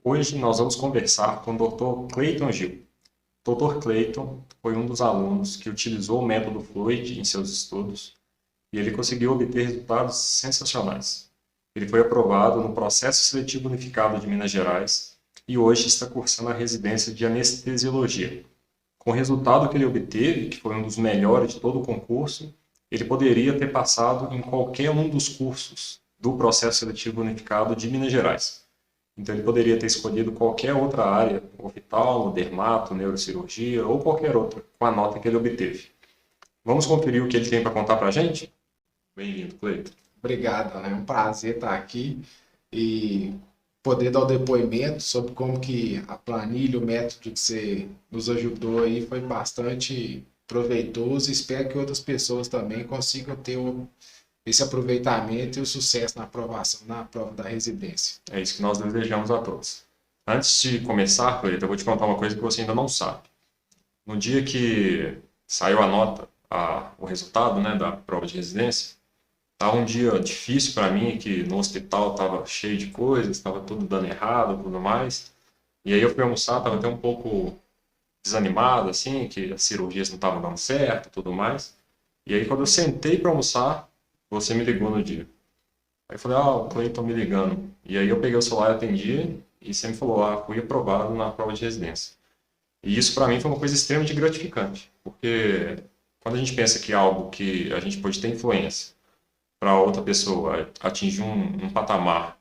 Hoje nós vamos conversar com o Dr. Clayton Gil. Dr. Clayton foi um dos alunos que utilizou o método Fluid em seus estudos e ele conseguiu obter resultados sensacionais. Ele foi aprovado no Processo Seletivo Unificado de Minas Gerais e hoje está cursando a residência de anestesiologia. Com o resultado que ele obteve, que foi um dos melhores de todo o concurso, ele poderia ter passado em qualquer um dos cursos do Processo Seletivo Unificado de Minas Gerais. Então, ele poderia ter escolhido qualquer outra área, oftalmo, dermato, neurocirurgia ou qualquer outra, com a nota que ele obteve. Vamos conferir o que ele tem para contar para a gente? Bem-vindo, Cleiton. Obrigado, né? É um prazer estar aqui e poder dar o depoimento sobre como que a planilha, o método que você nos ajudou aí foi bastante proveitoso. Espero que outras pessoas também consigam ter esse aproveitamento e o sucesso na aprovação, na prova da residência. É isso que nós desejamos a todos. Antes de começar, Cleiton, eu vou te contar uma coisa que você ainda não sabe. No dia que saiu a nota, o resultado, né, da prova de residência, estava um dia difícil para mim, que no hospital estava cheio de coisas, estava tudo dando errado, tudo mais. E aí eu fui almoçar, estava até um pouco desanimado, assim, que as cirurgias não estavam dando certo, tudo mais. E aí quando eu sentei para almoçar, você me ligou no dia. Aí eu falei, o Cleiton me ligando. E aí eu peguei o celular e atendi, e você me falou, fui aprovado na prova de residência. E isso para mim foi uma coisa extremamente gratificante, porque quando a gente pensa que é algo que a gente pode ter influência para outra pessoa atingir um patamar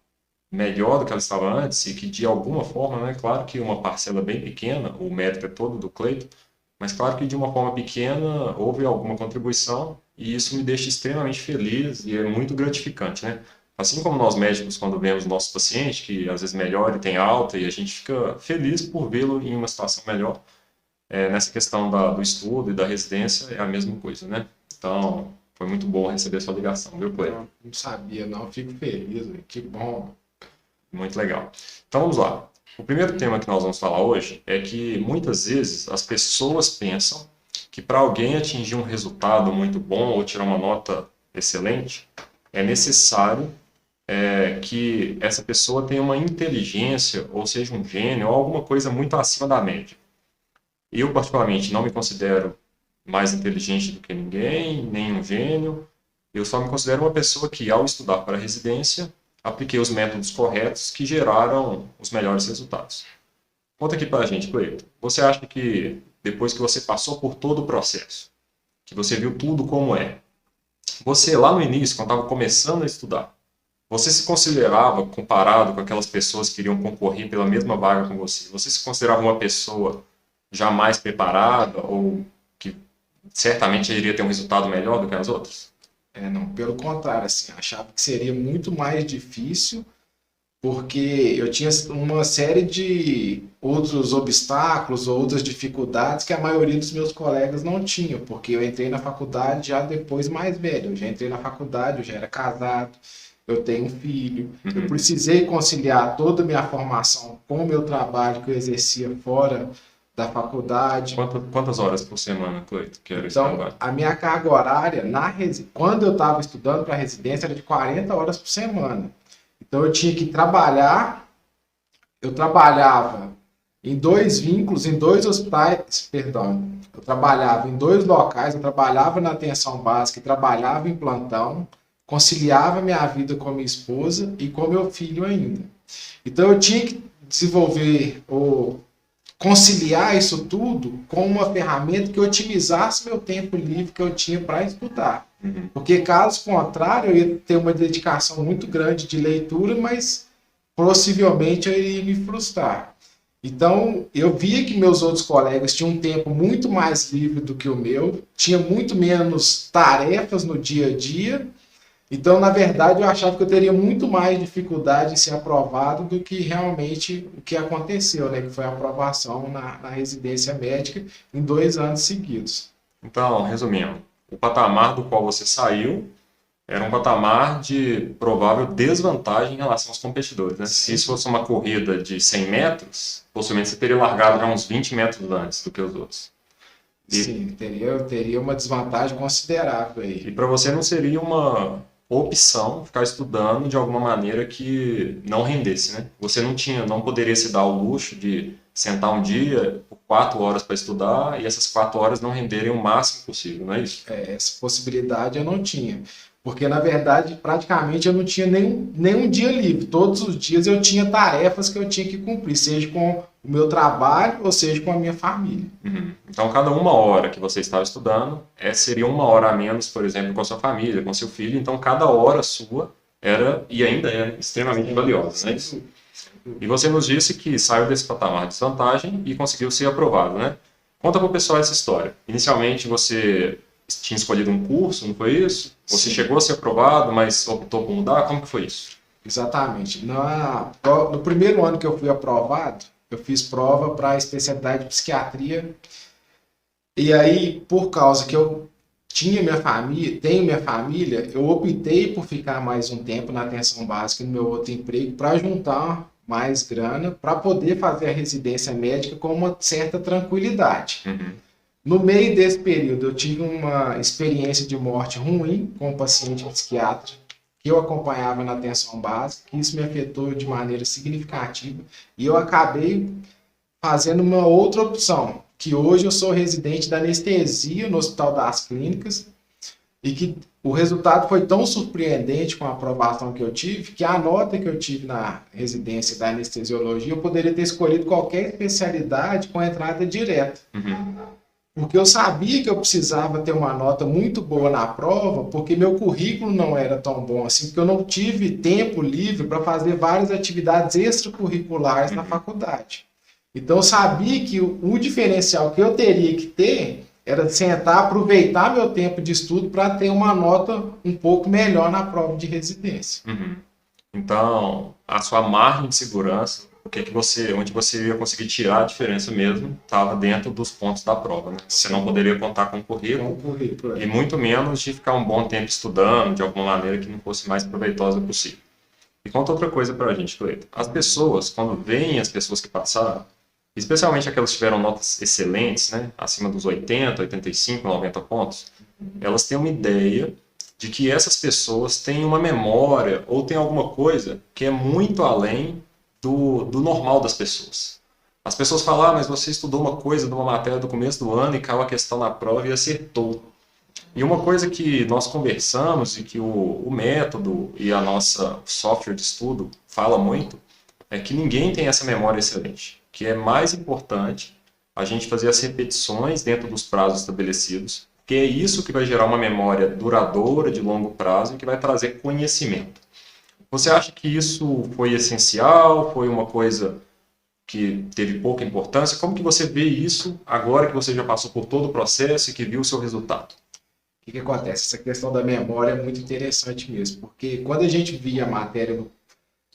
melhor do que ela estava antes e que de alguma forma, né, claro que uma parcela bem pequena, o mérito é todo do Cleiton, mas claro que de uma forma pequena houve alguma contribuição e isso me deixa extremamente feliz e é muito gratificante, né? Assim como nós médicos, quando vemos nosso paciente, que às vezes melhora e tem alta, e a gente fica feliz por vê-lo em uma situação melhor, nessa questão do estudo e da residência é a mesma coisa, né? Então, foi muito bom receber a sua ligação, viu, Cleiton? Não sabia, não. Fico feliz, né? Que bom. Muito legal. Então, vamos lá. O primeiro tema que nós vamos falar hoje é que muitas vezes as pessoas pensam que para alguém atingir um resultado muito bom ou tirar uma nota excelente, é necessário que essa pessoa tenha uma inteligência, ou seja, um gênio, ou alguma coisa muito acima da média. Eu, particularmente, não me considero mais inteligente do que ninguém, nem um gênio. Eu só me considero uma pessoa que, ao estudar para a residência, apliquei os métodos corretos que geraram os melhores resultados. Conta aqui para a gente, Cleiton. Você acha que depois que você passou por todo o processo, que você viu tudo como é, você lá no início, quando estava começando a estudar, você se considerava, comparado com aquelas pessoas que iriam concorrer pela mesma vaga com você se considerava uma pessoa já mais preparada ou que certamente iria ter um resultado melhor do que as outras? Não, pelo contrário, assim, achava que seria muito mais difícil porque eu tinha uma série de outros obstáculos, outras dificuldades que a maioria dos meus colegas não tinham, porque eu entrei na faculdade já depois mais velho. Eu já entrei na faculdade, eu já era casado, eu tenho um filho. Eu precisei conciliar toda a minha formação com o meu trabalho que eu exercia fora da faculdade. Quantas horas por semana, Cleiton, que era esse Então, trabalho? a minha carga horária, quando eu estava estudando para residência, era de 40 horas por semana. Então eu tinha que trabalhar, eu trabalhava em dois vínculos, em dois hospitais, perdão, eu trabalhava em dois locais, eu trabalhava na atenção básica e trabalhava em plantão, conciliava minha vida com minha esposa e com meu filho ainda. Então eu tinha que desenvolver ou conciliar isso tudo com uma ferramenta que otimizasse meu tempo livre que eu tinha para estudar. Porque, caso contrário, eu ia ter uma dedicação muito grande de leitura, mas possivelmente eu iria me frustrar. Então, eu via que meus outros colegas tinham um tempo muito mais livre do que o meu, tinha muito menos tarefas no dia a dia. Então, na verdade, eu achava que eu teria muito mais dificuldade em ser aprovado do que realmente o que aconteceu, né? Que foi a aprovação na residência médica em 2 anos seguidos. Então, resumindo, o patamar do qual você saiu era um patamar de provável desvantagem em relação aos competidores, né? Se isso fosse uma corrida de 100 metros, possivelmente você teria largado já uns 20 metros antes do que os outros. Sim, teria uma desvantagem considerável aí. E para você não seria opção ficar estudando de alguma maneira que não rendesse, né? Você não poderia se dar o luxo de sentar um dia por 4 horas para estudar e essas 4 horas não renderem o máximo possível, não é isso? Essa possibilidade eu não tinha. Porque, na verdade, praticamente eu não tinha nenhum dia livre. Todos os dias eu tinha tarefas que eu tinha que cumprir, seja com o meu trabalho ou seja com a minha família. Uhum. Então, cada 1 hora que você estava estudando, seria 1 hora a menos, por exemplo, com a sua família, com seu filho. Então, cada hora sua era, e ainda é, extremamente valiosa, né? E você nos disse que saiu desse patamar de desvantagem e conseguiu ser aprovado, né? Conta para o pessoal essa história. Inicialmente, você tinha escolhido um curso, não foi isso? Você Sim. chegou a ser aprovado, mas optou por mudar? Como que foi isso? Exatamente. No primeiro ano que eu fui aprovado, eu fiz prova para a especialidade de psiquiatria. E aí, por causa que eu tenho minha família, eu optei por ficar mais um tempo na atenção básica no meu outro emprego para juntar mais grana para poder fazer a residência médica com uma certa tranquilidade. Uhum. No meio desse período, eu tive uma experiência de morte ruim com um paciente psiquiátrico que eu acompanhava na atenção básica, que isso me afetou de maneira significativa e eu acabei fazendo uma outra opção, que hoje eu sou residente da anestesia no Hospital das Clínicas e que o resultado foi tão surpreendente com a aprovação que eu tive, que a nota que eu tive na residência da anestesiologia, eu poderia ter escolhido qualquer especialidade com entrada direta. Uhum. Porque eu sabia que eu precisava ter uma nota muito boa na prova, porque meu currículo não era tão bom assim, porque eu não tive tempo livre para fazer várias atividades extracurriculares na faculdade. Então eu sabia que o diferencial que eu teria que ter era sentar, aproveitar meu tempo de estudo para ter uma nota um pouco melhor na prova de residência. Uhum. Então, a sua margem de segurança, onde você ia conseguir tirar a diferença mesmo, estava dentro dos pontos da prova, né? Você não poderia contar com o currículo e muito menos de ficar um bom tempo estudando de alguma maneira que não fosse mais proveitosa possível. E conta outra coisa para a gente, Cleiton. As pessoas, quando veem as pessoas que passaram, especialmente aquelas que tiveram notas excelentes, né, acima dos 80, 85, 90 pontos, elas têm uma ideia de que essas pessoas têm uma memória ou têm alguma coisa que é muito além do normal das pessoas. As pessoas falam, mas você estudou uma coisa de uma matéria do começo do ano e caiu a questão na prova e acertou. E uma coisa que nós conversamos e que o método e a nossa software de estudo fala muito é que ninguém tem essa memória excelente, que é mais importante a gente fazer as repetições dentro dos prazos estabelecidos, que é isso que vai gerar uma memória duradoura, de longo prazo, e que vai trazer conhecimento. Você acha que isso foi essencial? Foi uma coisa que teve pouca importância? Como que você vê isso agora que você já passou por todo o processo e que viu o seu resultado? O que acontece? Essa questão da memória é muito interessante mesmo, porque quando a gente via a matéria,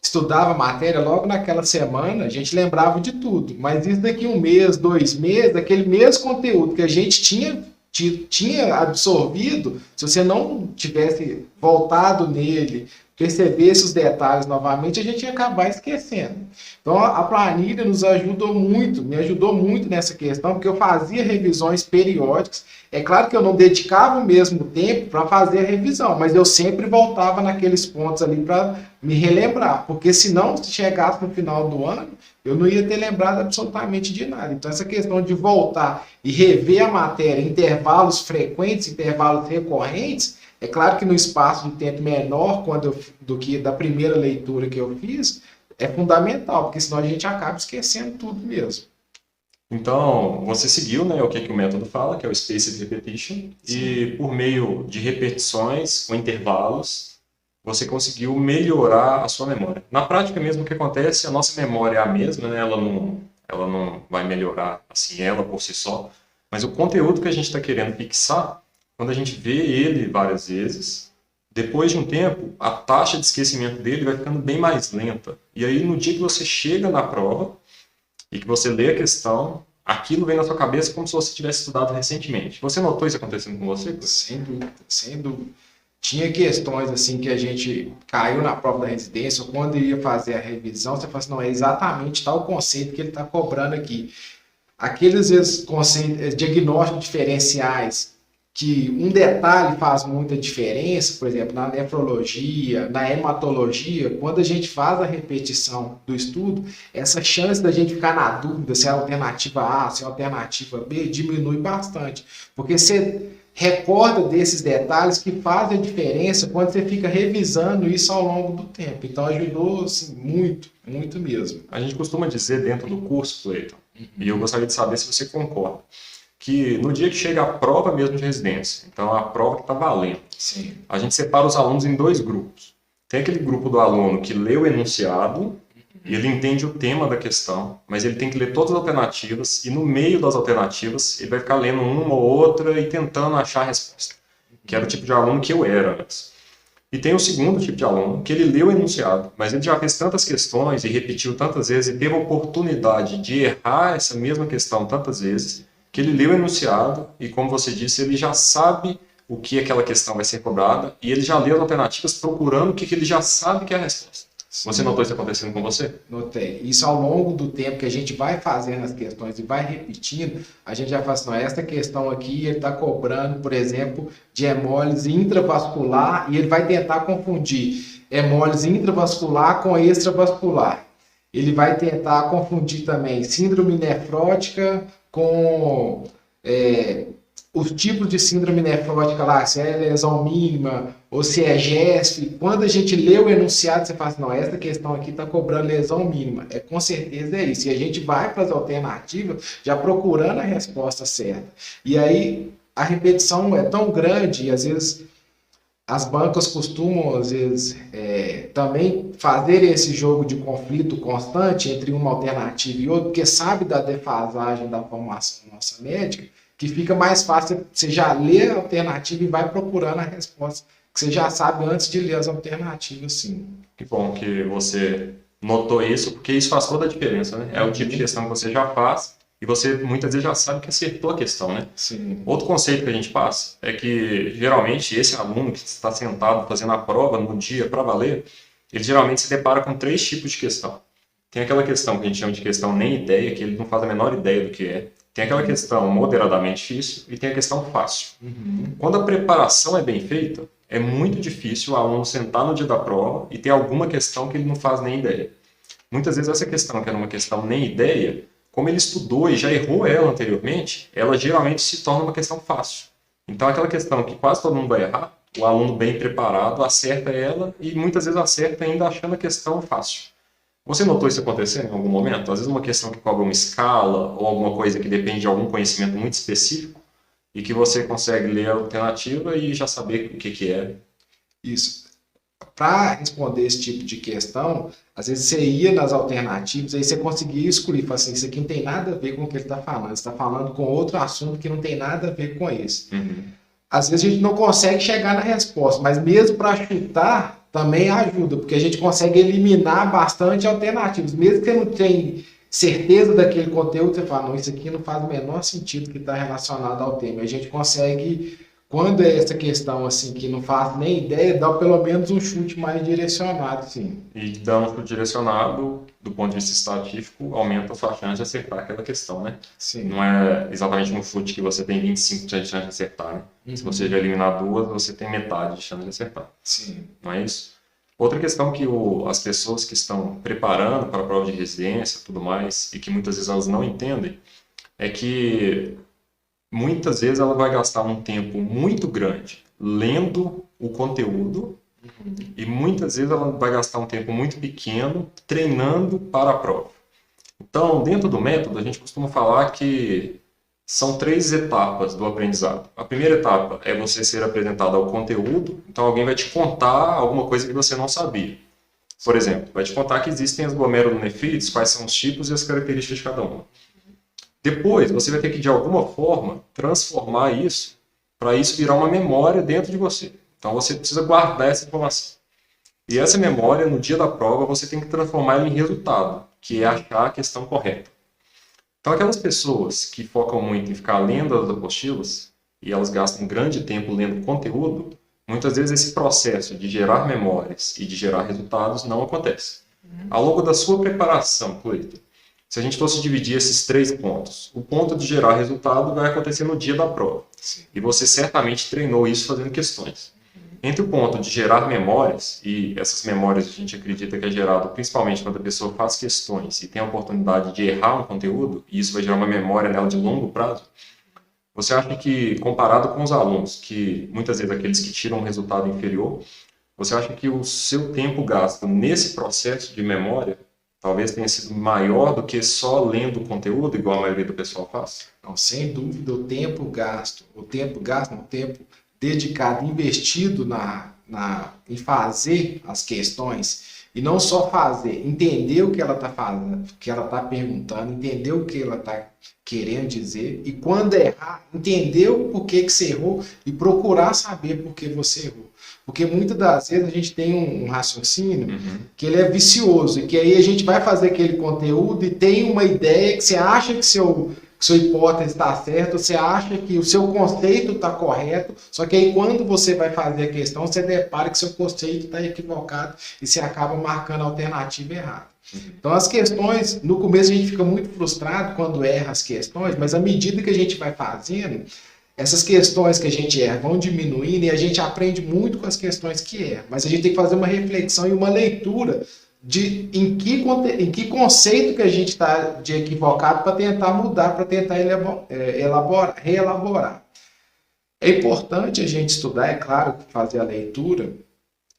estudava a matéria, logo naquela semana a gente lembrava de tudo, mas isso daqui 1 mês, 2 meses, aquele mesmo conteúdo que a gente tinha absorvido, se você não tivesse voltado nele, percebesse os detalhes novamente, a gente ia acabar esquecendo. Então a planilha nos ajudou muito, me ajudou muito nessa questão, porque eu fazia revisões periódicas. É claro que eu não dedicava o mesmo tempo para fazer a revisão, mas eu sempre voltava naqueles pontos ali para me relembrar, porque senão, se chegasse no final do ano, eu não ia ter lembrado absolutamente de nada. Então essa questão de voltar e rever a matéria em intervalos frequentes, intervalos recorrentes, é claro que no espaço de tempo menor do que da primeira leitura que eu fiz, é fundamental, porque senão a gente acaba esquecendo tudo mesmo. Então, você seguiu, né, o que o método fala, que é o Spaced Repetition, e por meio de repetições com intervalos, você conseguiu melhorar a sua memória. Na prática mesmo, o que acontece, a nossa memória é a mesma, né, ela não vai melhorar assim, ela por si só, mas o conteúdo que a gente está querendo fixar, quando a gente vê ele várias vezes, depois de um tempo, a taxa de esquecimento dele vai ficando bem mais lenta. E aí, no dia que você chega na prova e que você lê a questão, aquilo vem na sua cabeça como se você tivesse estudado recentemente. Você notou isso acontecendo com você? Sem dúvida, sem dúvida. Tinha questões assim que a gente caiu na prova da residência, ou quando ia fazer a revisão, você fala assim, não, é exatamente tal conceito que ele está cobrando aqui. Aqueles conceitos, diagnósticos diferenciais que um detalhe faz muita diferença, por exemplo, na nefrologia, na hematologia, quando a gente faz a repetição do estudo, essa chance da gente ficar na dúvida se é a alternativa A, se é a alternativa B, diminui bastante. Porque você recorda desses detalhes que fazem a diferença quando você fica revisando isso ao longo do tempo. Então ajudou assim, muito, muito mesmo. A gente costuma dizer dentro do curso, Cleiton, e eu gostaria de saber se você concorda, que no dia que chega a prova mesmo de residência, então a prova que está valendo, Sim. a gente separa os alunos em dois grupos. Tem aquele grupo do aluno que lê o enunciado e ele entende o tema da questão, mas ele tem que ler todas as alternativas e no meio das alternativas ele vai ficar lendo uma ou outra e tentando achar a resposta, que era o tipo de aluno que eu era antes. E tem o segundo tipo de aluno, que ele leu o enunciado, mas ele já fez tantas questões e repetiu tantas vezes e teve a oportunidade de errar essa mesma questão tantas vezes, que ele leu o enunciado e, como você disse, ele já sabe o que aquela questão vai ser cobrada e ele já leu as alternativas procurando o que ele já sabe que é a resposta. Sim. Você notou isso acontecendo com você? Notei. Isso ao longo do tempo que a gente vai fazendo as questões e vai repetindo, a gente já fala assim, não, essa questão aqui ele está cobrando, por exemplo, de hemólise intravascular e ele vai tentar confundir hemólise intravascular com extravascular. Ele vai tentar confundir também síndrome nefrótica com os tipos de síndrome nefrótica lá, se é lesão mínima ou se é GESF. Quando a gente lê o enunciado, você fala assim, não, essa questão aqui está cobrando lesão mínima. Com certeza é isso. E a gente vai para as alternativas já procurando a resposta certa. E aí a repetição é tão grande e às vezes as bancas costumam, às vezes, também fazer esse jogo de conflito constante entre uma alternativa e outra, porque sabe da defasagem da formação nossa médica, que fica mais fácil, você já lê a alternativa e vai procurando a resposta, que você já sabe antes de ler as alternativas, sim. Que bom que você notou isso, porque isso faz toda a diferença, né? É o tipo de questão que você já faz e você muitas vezes já sabe que acertou a questão, né? Sim. Outro conceito que a gente passa é que, geralmente, esse aluno que está sentado fazendo a prova no dia para valer, ele geralmente se depara com 3 tipos de questão. Tem aquela questão que a gente chama de questão nem ideia, que ele não faz a menor ideia do que é. Tem aquela questão moderadamente difícil e tem a questão fácil. Quando a preparação é bem feita, é muito difícil o aluno sentar no dia da prova e ter alguma questão que ele não faz nem ideia. Muitas vezes essa questão, que era uma questão nem ideia, como ele estudou e já errou ela anteriormente, ela geralmente se torna uma questão fácil. Então aquela questão que quase todo mundo vai errar, o aluno bem preparado acerta ela e muitas vezes acerta ainda achando a questão fácil. Você notou isso acontecendo em algum momento? Às vezes uma questão que cobra uma escala ou alguma coisa que depende de algum conhecimento muito específico e que você consegue ler a alternativa e já saber o que é. Isso. Para responder esse tipo de questão, às vezes você ia nas alternativas, aí você conseguia escolher, falar assim, isso aqui não tem nada a ver com o que ele está falando, ele está falando com outro assunto que não tem nada a ver com esse. Às vezes a gente não consegue chegar na resposta, mas mesmo para chutar, também ajuda, porque a gente consegue eliminar bastante alternativas. Mesmo que você não tenha certeza daquele conteúdo, você fala, não, isso aqui não faz o menor sentido que está relacionado ao tema. A gente consegue, quando é essa questão assim, que não faz nem ideia, dar pelo menos um chute mais direcionado, sim. E dando um chute direcionado, do ponto de vista estatístico, aumenta a sua chance de acertar aquela questão, né? Sim. Não é exatamente um chute que você tem 25% de chance de acertar, né? Se você já eliminar 2, você tem metade de chance de acertar. Sim. Não é isso? Outra questão que as pessoas que estão preparando para a prova de residência e tudo mais, e que muitas vezes elas não entendem, é que muitas vezes ela vai gastar um tempo muito grande lendo o conteúdo e muitas vezes ela vai gastar um tempo muito pequeno treinando para a prova. Então, dentro do método, a gente costuma falar que são 3 etapas do aprendizado. A primeira etapa é você ser apresentado ao conteúdo, então alguém vai te contar alguma coisa que você não sabia. Por exemplo, vai te contar que existem as glomerulonefrites, quais são os tipos e as características de cada uma. Depois, você vai ter que, de alguma forma, transformar isso para isso virar uma memória dentro de você. Então, você precisa guardar essa informação. E essa memória, no dia da prova, você tem que transformar ela em resultado, que é achar a questão correta. Então, aquelas pessoas que focam muito em ficar lendo as apostilas, e elas gastam grande tempo lendo conteúdo, muitas vezes esse processo de gerar memórias e de gerar resultados não acontece. Ao longo da sua preparação, Cleiton, Se a gente fosse dividir esses 3 pontos, o ponto de gerar resultado vai acontecer no dia da prova. Sim. E você certamente treinou isso fazendo questões. Entre o ponto de gerar memórias, e essas memórias a gente acredita que é gerado principalmente quando a pessoa faz questões e tem a oportunidade de errar um conteúdo, e isso vai gerar uma memória nela de longo prazo, você acha que, comparado com os alunos, que muitas vezes aqueles que tiram um resultado inferior, você acha que o seu tempo gasto nesse processo de memória talvez tenha sido maior do que só lendo o conteúdo, igual a maioria do pessoal faz? Então, sem dúvida, o tempo dedicado, investido em fazer as questões, e não só fazer, entender o que ela está fazendo, o que ela está perguntando, entender o que ela está querendo dizer, e quando errar, entender o porquê que você errou e procurar saber por que você errou. Porque muitas das vezes a gente tem um raciocínio que ele é vicioso, e que aí a gente vai fazer aquele conteúdo e tem uma ideia que você acha que sua hipótese está certa, você acha que o seu conceito está correto, só que aí quando você vai fazer a questão, você depara que seu conceito está equivocado e você acaba marcando a alternativa errada. Então as questões, no começo a gente fica muito frustrado quando erra as questões, mas à medida que a gente vai fazendo, essas questões que a gente erra vão diminuindo e a gente aprende muito com as questões que erra. Mas a gente tem que fazer uma reflexão e uma leitura de em que conceito que a gente está de equivocado para tentar mudar, para tentar reelaborar. É importante a gente estudar, é claro, fazer a leitura.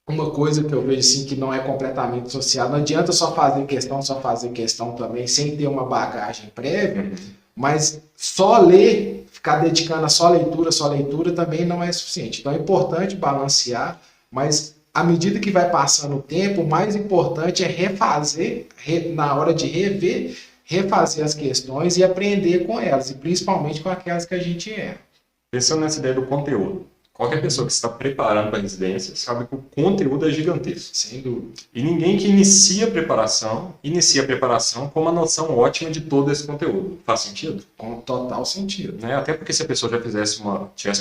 Uma coisa que eu vejo assim que não é completamente social, não adianta só fazer questão também, sem ter uma bagagem prévia, mas só ler, ficar dedicando a só leitura também não é suficiente. Então é importante balancear, mas à medida que vai passando o tempo, o mais importante é refazer, na hora de refazer as questões e aprender com elas, e principalmente com aquelas que a gente erra. Pensando nessa ideia do conteúdo, qualquer pessoa que se está preparando para a residência sabe que o conteúdo é gigantesco. Sem dúvida. E ninguém que inicia a preparação com uma noção ótima de todo esse conteúdo. Faz sentido? Com total sentido. Né? Até porque se a pessoa já tivesse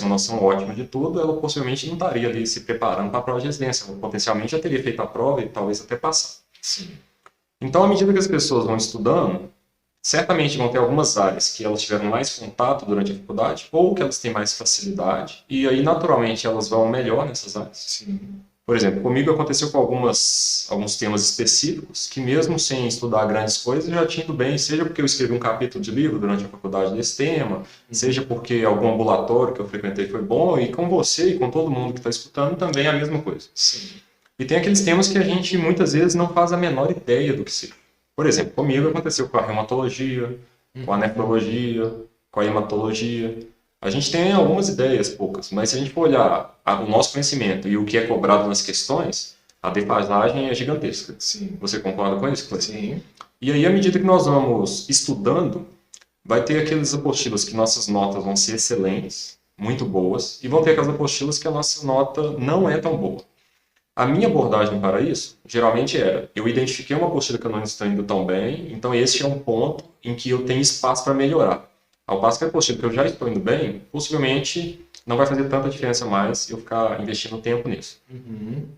uma noção ótima de tudo, ela possivelmente não estaria ali se preparando para a prova de residência. Ela potencialmente já teria feito a prova e talvez até passar. Sim. Então, à medida que as pessoas vão estudando, certamente vão ter algumas áreas que elas tiveram mais contato durante a faculdade ou que elas têm mais facilidade e aí, naturalmente, elas vão melhor nessas áreas. Sim. Por exemplo, comigo aconteceu com alguns temas específicos que mesmo sem estudar grandes coisas eu já tinha ido bem, seja porque eu escrevi um capítulo de livro durante a faculdade desse tema, seja porque algum ambulatório que eu frequentei foi bom, e com você e com todo mundo que está escutando também é a mesma coisa. Sim. E tem aqueles temas que a gente muitas vezes não faz a menor ideia do que seja. Por exemplo, comigo aconteceu com a reumatologia, com a nefrologia, com a hematologia. A gente tem algumas ideias, poucas, mas se a gente for olhar o nosso conhecimento e o que é cobrado nas questões, a defasagem é gigantesca. Sim. Você concorda com isso, Cleiton? Sim. E aí, à medida que nós vamos estudando, vai ter aquelas apostilas que nossas notas vão ser excelentes, muito boas, e vão ter aquelas apostilas que a nossa nota não é tão boa. A minha abordagem para isso, geralmente era, eu identifiquei uma apostila que eu não estou indo tão bem, então esse é um ponto em que eu tenho espaço para melhorar. Ao passo que a apostila que eu já estou indo bem, possivelmente não vai fazer tanta diferença mais eu ficar investindo tempo nisso.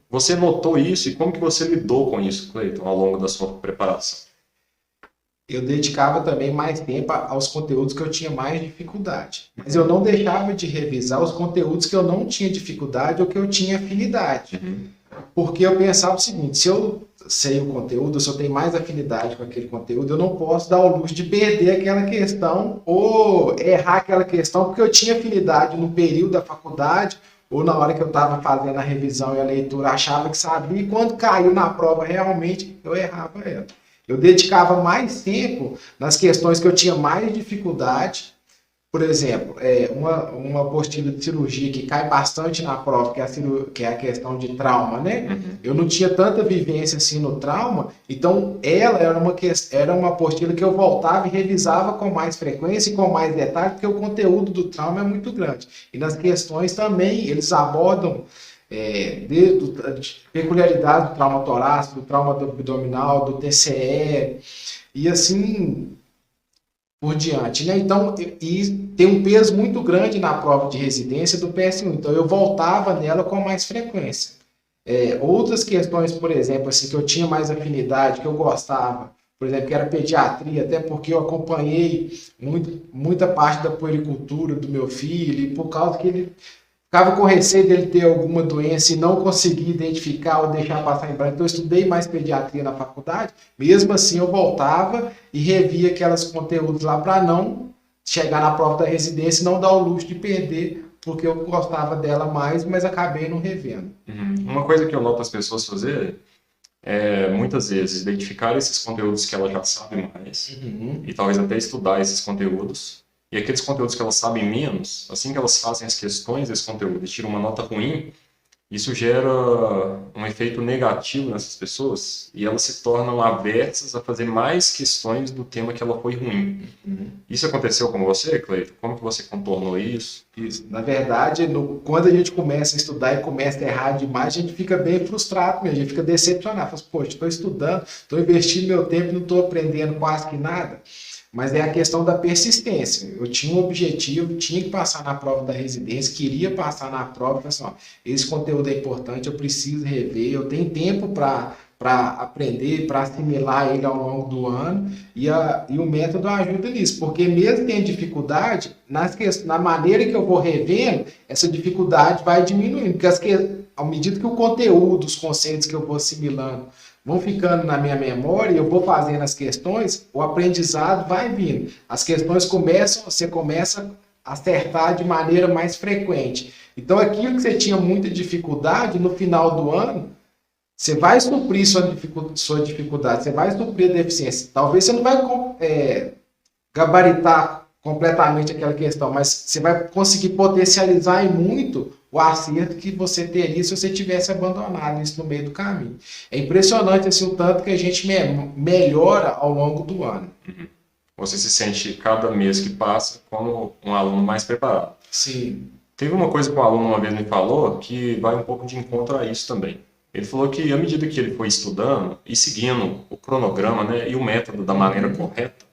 Você notou isso e como que você lidou com isso, Cleiton, ao longo da sua preparação? Eu dedicava também mais tempo aos conteúdos que eu tinha mais dificuldade. Mas eu não deixava de revisar os conteúdos que eu não tinha dificuldade ou que eu tinha afinidade. Porque eu pensava o seguinte, se eu sei o conteúdo, se eu tenho mais afinidade com aquele conteúdo, eu não posso dar o luxo de perder aquela questão ou errar aquela questão porque eu tinha afinidade no período da faculdade ou na hora que eu estava fazendo a revisão e a leitura, achava que sabia, e quando caiu na prova, realmente, eu errava ela. Eu dedicava mais tempo nas questões que eu tinha mais dificuldade. Por exemplo, uma apostila de cirurgia que cai bastante na prova, que é a questão de trauma, né? Eu não tinha tanta vivência assim no trauma, então ela era uma apostila que eu voltava e revisava com mais frequência e com mais detalhe, porque o conteúdo do trauma é muito grande. E nas questões também, eles abordam peculiaridades do trauma torácico, do trauma abdominal, do TCE, e assim por diante, né? Então, e tem um peso muito grande na prova de residência do PS1, então eu voltava nela com mais frequência. Outras questões, por exemplo, assim, que eu tinha mais afinidade, que eu gostava, por exemplo, que era pediatria, até porque eu acompanhei muita parte da puericultura do meu filho, e por causa que ele ficava com receio dele ter alguma doença e não conseguir identificar ou deixar passar em branco. Então, eu estudei mais pediatria na faculdade. Mesmo assim, eu voltava e revia aqueles conteúdos lá para não chegar na prova da residência e não dar o luxo de perder, porque eu gostava dela mais, mas acabei não revendo. Uma coisa que eu noto as pessoas fazerem é, muitas vezes, identificar esses conteúdos que elas já sabem mais e talvez até estudar esses conteúdos. E aqueles conteúdos que elas sabem menos, assim que elas fazem as questões desse conteúdo e tiram uma nota ruim, isso gera um efeito negativo nessas pessoas e elas se tornam aversas a fazer mais questões do tema que ela foi ruim. Isso aconteceu com você, Cleiton? Como que você contornou isso? Isso. Na verdade, quando a gente começa a estudar e começa a errar demais, a gente fica bem frustrado mesmo, a gente fica decepcionado. Fala, poxa, estou estudando, estou investindo meu tempo e não estou aprendendo quase que nada. Mas é a questão da persistência. Eu tinha um objetivo, tinha que passar na prova da residência, queria passar na prova, falei assim, ó, esse conteúdo é importante, eu preciso rever, eu tenho tempo para aprender, para assimilar ele ao longo do ano, e o método ajuda nisso, porque mesmo tendo dificuldade, na maneira que eu vou revendo, essa dificuldade vai diminuindo, porque à medida que o conteúdo, os conceitos que eu vou assimilando, vão ficando na minha memória, eu vou fazendo as questões, o aprendizado vai vindo. As questões você começa a acertar de maneira mais frequente. Então, aquilo que você tinha muita dificuldade, no final do ano, você vai suprir sua dificuldade, você vai suprir a deficiência. Talvez você não vai gabaritar completamente aquela questão, mas você vai conseguir potencializar e muito o acerto que você teria se você tivesse abandonado isso no meio do caminho. É impressionante assim, o tanto que a gente melhora ao longo do ano. Você se sente, cada mês que passa, como um aluno mais preparado. Sim. Teve uma coisa que um aluno uma vez me falou que vai um pouco de encontro a isso também. Ele falou que, à medida que ele foi estudando e seguindo o cronograma, né, e o método da maneira correta,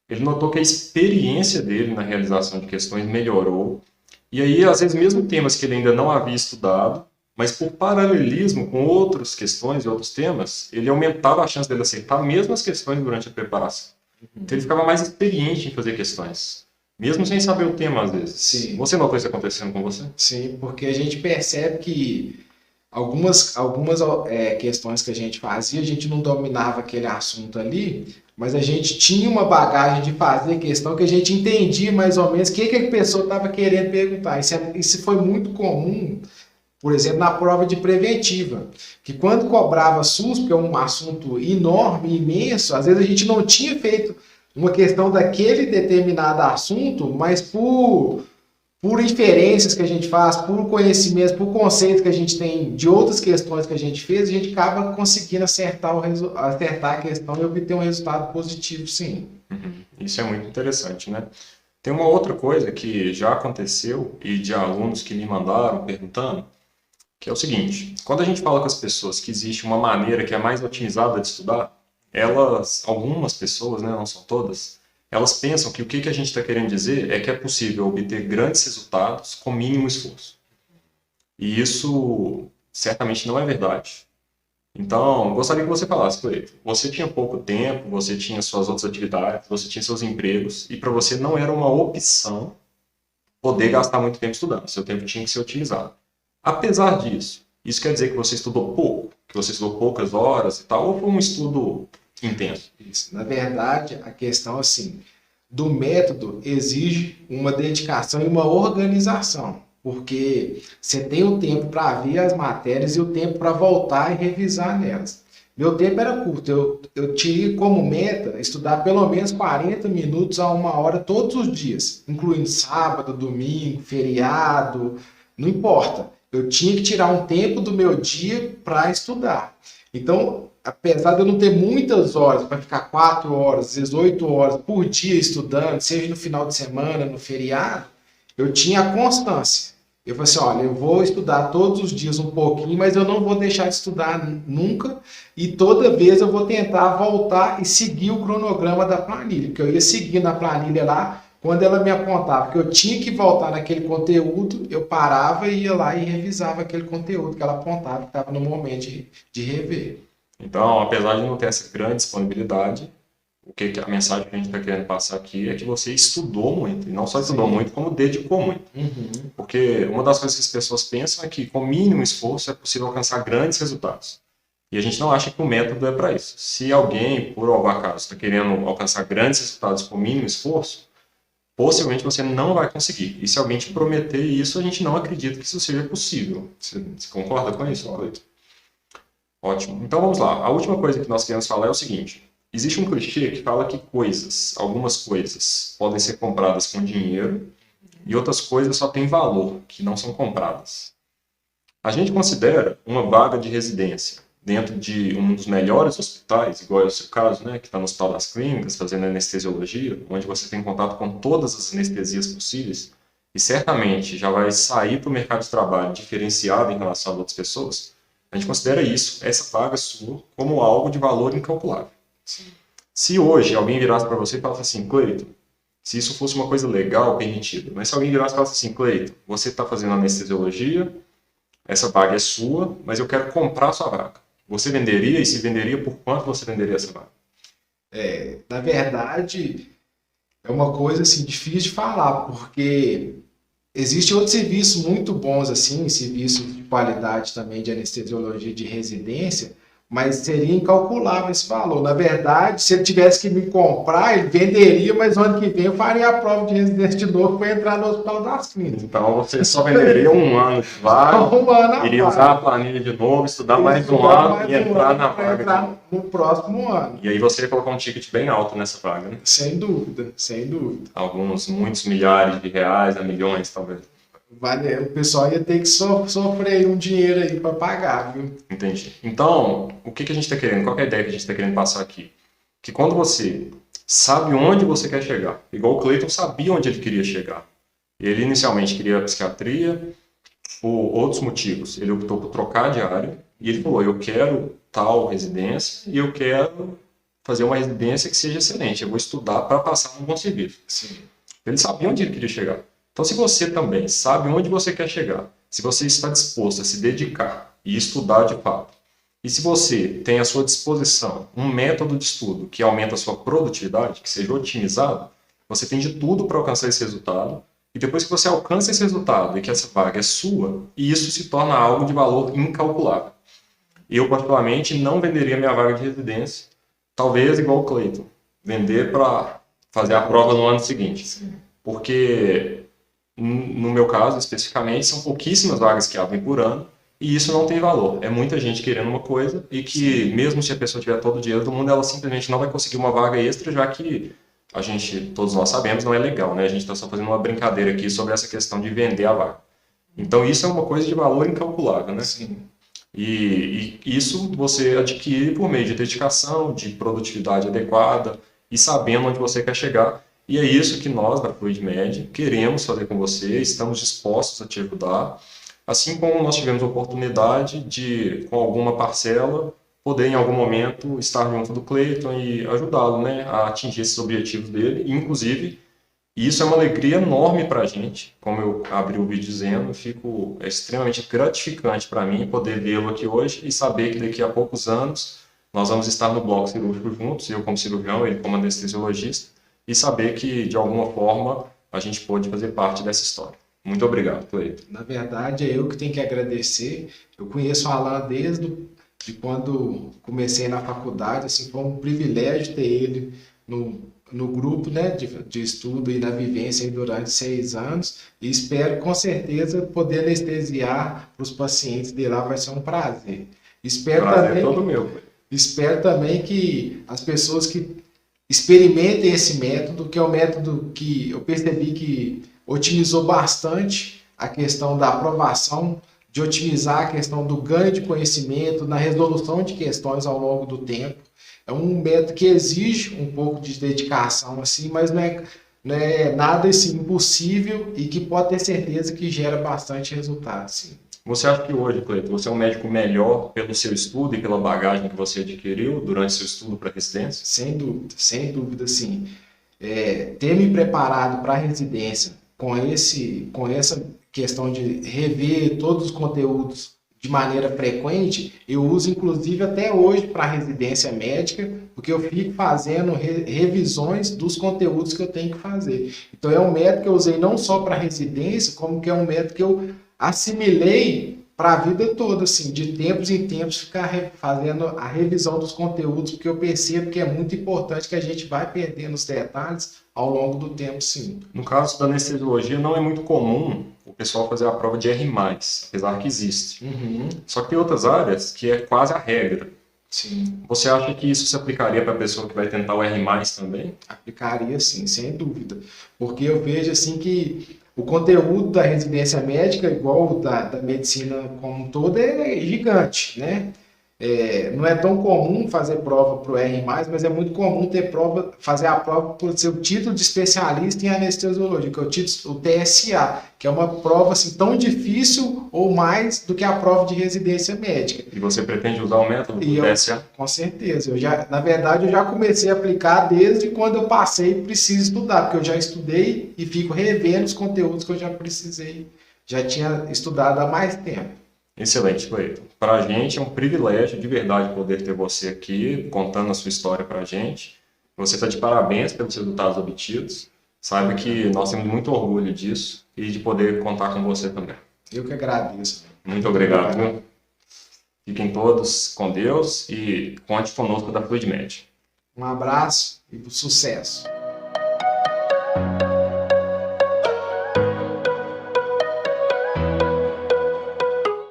ele notou que a experiência dele na realização de questões melhorou. E aí, às vezes, mesmo temas que ele ainda não havia estudado, mas por paralelismo com outras questões e outros temas, ele aumentava a chance dele acertar mesmo as questões durante a preparação. Então, ele ficava mais experiente em fazer questões, mesmo sem saber o tema, às vezes. Sim. Você notou isso acontecendo com você? Sim, porque a gente percebe que algumas questões que a gente fazia, a gente não dominava aquele assunto ali, mas a gente tinha uma bagagem de fazer questão que a gente entendia mais ou menos o que a pessoa estava querendo perguntar. Isso foi muito comum, por exemplo, na prova de preventiva, que quando cobrava SUS, porque é um assunto enorme, imenso, às vezes a gente não tinha feito uma questão daquele determinado assunto, mas por inferências que a gente faz, por conhecimento, por conceitos que a gente tem de outras questões que a gente fez, a gente acaba conseguindo acertar a questão e obter um resultado positivo, sim. Isso é muito interessante, né? Tem uma outra coisa que já aconteceu e de alunos que me mandaram perguntando, que é o seguinte: quando a gente fala com as pessoas que existe uma maneira que é mais otimizada de estudar, algumas pessoas, né, não são todas, elas pensam que o que a gente está querendo dizer é que é possível obter grandes resultados com mínimo esforço. E isso certamente não é verdade. Então, gostaria que você falasse, Cleiton. Você tinha pouco tempo, você tinha suas outras atividades, você tinha seus empregos, e para você não era uma opção poder gastar muito tempo estudando. Seu tempo tinha que ser otimizado. Apesar disso, isso quer dizer que você estudou pouco? Que você estudou poucas horas e tal? Ou foi um estudo intenso? Isso. Na verdade, a questão assim, do método exige uma dedicação e uma organização, porque você tem o tempo para ver as matérias e o tempo para voltar e revisar nelas. Meu tempo era curto, eu tinha como meta estudar pelo menos 40 minutos a 1 hora todos os dias, incluindo sábado, domingo, feriado, não importa. Eu tinha que tirar um tempo do meu dia para estudar. Então, apesar de eu não ter muitas horas para ficar 4 horas, às vezes 8 horas por dia estudando, seja no final de semana, no feriado, eu tinha a constância. Eu falei assim, olha, eu vou estudar todos os dias um pouquinho, mas eu não vou deixar de estudar nunca, e toda vez eu vou tentar voltar e seguir o cronograma da planilha, porque eu ia seguindo a planilha lá, quando ela me apontava que eu tinha que voltar naquele conteúdo, eu parava e ia lá e revisava aquele conteúdo que ela apontava, que estava no momento de rever. Então, apesar de não ter essa grande disponibilidade, a mensagem que a gente está querendo passar aqui é que você estudou muito, e não só estudou Sim. muito, como dedicou muito. Uhum. Porque uma das coisas que as pessoas pensam é que com mínimo esforço é possível alcançar grandes resultados. E a gente não acha que o método é para isso. Se alguém, por algum acaso, está querendo alcançar grandes resultados com mínimo esforço, possivelmente você não vai conseguir. E se alguém te prometer isso, a gente não acredita que isso seja possível. Você concorda com isso, Cleiton? Ótimo. Então vamos lá. A última coisa que nós queremos falar é o seguinte. Existe um clichê que fala que algumas coisas, podem ser compradas com dinheiro e outras coisas só têm valor, que não são compradas. A gente considera uma vaga de residência dentro de um dos melhores hospitais, igual é o seu caso, né, que está no Hospital das Clínicas, fazendo anestesiologia, onde você tem contato com todas as anestesias possíveis e certamente já vai sair para o mercado de trabalho diferenciado em relação a outras pessoas. A gente considera isso, essa vaga sua, como algo de valor incalculável. Sim. Se hoje alguém virasse para você e falasse assim, Cleiton, se isso fosse uma coisa legal, permitida, mas se alguém virasse e falasse assim, Cleiton, você está fazendo anestesiologia, essa vaga é sua, mas eu quero comprar a sua vaga. Você venderia? E se venderia, por quanto você venderia essa vaga? Na verdade, é uma coisa assim, difícil de falar, porque existem outros serviços muito bons, assim, serviços de qualidade também de anestesiologia de residência, mas seria incalculável esse valor. Na verdade, se ele tivesse que me comprar, ele venderia, mas no ano que vem eu faria a prova de residência de novo para entrar no Hospital das Clínicas. Então você só venderia um ano de vaga, Um ano iria usar a planilha de novo, estudar mais um ano e entrar na vaga. Entrar no próximo ano. E aí você ia colocar um ticket bem alto nessa vaga, né? Sem dúvida, sem dúvida. Muitos milhares de reais, a milhões, talvez. O pessoal ia ter que sofrer um dinheiro aí para pagar, viu? Entendi. Então, o que a gente está querendo? Qual é a ideia que a gente está querendo passar aqui? Que quando você sabe onde você quer chegar, igual o Cleiton sabia onde ele queria chegar. Ele inicialmente queria psiquiatria, por outros motivos. Ele optou por trocar de área e ele falou, eu quero tal residência e eu quero fazer uma residência que seja excelente. Eu vou estudar para passar num bom serviço. Sim. Ele sabia onde ele queria chegar. Então, se você também sabe onde você quer chegar, se você está disposto a se dedicar e estudar de fato, e se você tem à sua disposição um método de estudo que aumenta a sua produtividade, que seja otimizado, você tem de tudo para alcançar esse resultado. E depois que você alcança esse resultado e que essa vaga é sua, e isso se torna algo de valor incalculável. Eu, particularmente, não venderia minha vaga de residência, talvez igual o Cleiton, vender para fazer a prova no ano seguinte. Sim. Porque, no meu caso, especificamente, são pouquíssimas vagas que abrem por ano, e isso não tem valor. É muita gente querendo uma coisa, e que, mesmo se a pessoa tiver todo o dinheiro do mundo, ela simplesmente não vai conseguir uma vaga extra, já que todos nós sabemos, não é legal, né? A gente está só fazendo uma brincadeira aqui sobre essa questão de vender a vaga. Então, isso é uma coisa de valor incalculável, né? Sim. E isso você adquire por meio de dedicação, de produtividade adequada e sabendo onde você quer chegar. E é isso que nós, da FluidMed, queremos fazer com você, estamos dispostos a te ajudar, assim como nós tivemos a oportunidade de, com alguma parcela, poder em algum momento estar junto do Cleiton e ajudá-lo, né, a atingir esses objetivos dele. E, inclusive, isso é uma alegria enorme para a gente, como eu abri o vídeo dizendo, é extremamente gratificante para mim poder vê-lo aqui hoje e saber que daqui a poucos anos nós vamos estar no bloco cirúrgico juntos, eu como cirurgião, ele como anestesiologista, e saber que, de alguma forma, a gente pôde fazer parte dessa história. Muito obrigado, Cleiton. Na verdade, é eu que tenho que agradecer. Eu conheço o Alan de quando comecei na faculdade, assim, foi um privilégio ter ele no grupo, né, de estudo e na vivência aí durante 6 anos, e espero com certeza poder anestesiar para os pacientes de lá, vai ser um prazer. Prazer todo meu. Espero também que as pessoas que experimentem esse método, que é um método que eu percebi que otimizou bastante a questão da aprovação, de otimizar a questão do ganho de conhecimento, na resolução de questões ao longo do tempo. É um método que exige um pouco de dedicação, assim, mas não é nada assim, impossível e que pode ter certeza que gera bastante resultado. Sim. Você acha que hoje, Cleiton, você é um médico melhor pelo seu estudo e pela bagagem que você adquiriu durante seu estudo para residência? Sem dúvida, sim. Ter me preparado para a residência com essa questão de rever todos os conteúdos de maneira frequente, eu uso inclusive até hoje para residência médica, porque eu fico fazendo revisões dos conteúdos que eu tenho que fazer. Então é um método que eu usei não só para residência, como que é um método que eu assimilei para a vida toda, assim, de tempos em tempos ficar fazendo a revisão dos conteúdos, porque eu percebo que é muito importante que a gente vai perdendo os detalhes ao longo do tempo, sim. No caso da anestesiologia, não é muito comum o pessoal fazer a prova de R+, apesar que existe. Só que tem outras áreas que é quase a regra. Sim. Você acha que isso se aplicaria para a pessoa que vai tentar o R+, também? Aplicaria, sim, sem dúvida. Porque eu vejo, assim, que o conteúdo da residência médica, igual o da medicina como um todo, é gigante, né? Não é tão comum fazer prova para o R+, mas é muito comum fazer a prova por seu título de especialista em anestesiologia, que é o TSA, que é uma prova assim, tão difícil ou mais do que a prova de residência médica. E você pretende usar o método do TSA? Com certeza. Na verdade, eu já comecei a aplicar desde quando eu passei e preciso estudar, porque eu já estudei e fico revendo os conteúdos que eu já precisei, já tinha estudado há mais tempo. Excelente, Cleiton. Para a gente é um privilégio de verdade poder ter você aqui contando a sua história para a gente. Você está de parabéns pelos resultados obtidos. Saiba que nós temos muito orgulho disso e de poder contar com você também. Eu que agradeço. Muito obrigado. Viu? Fiquem todos com Deus e conte conosco da FluidMed. Um abraço e sucesso.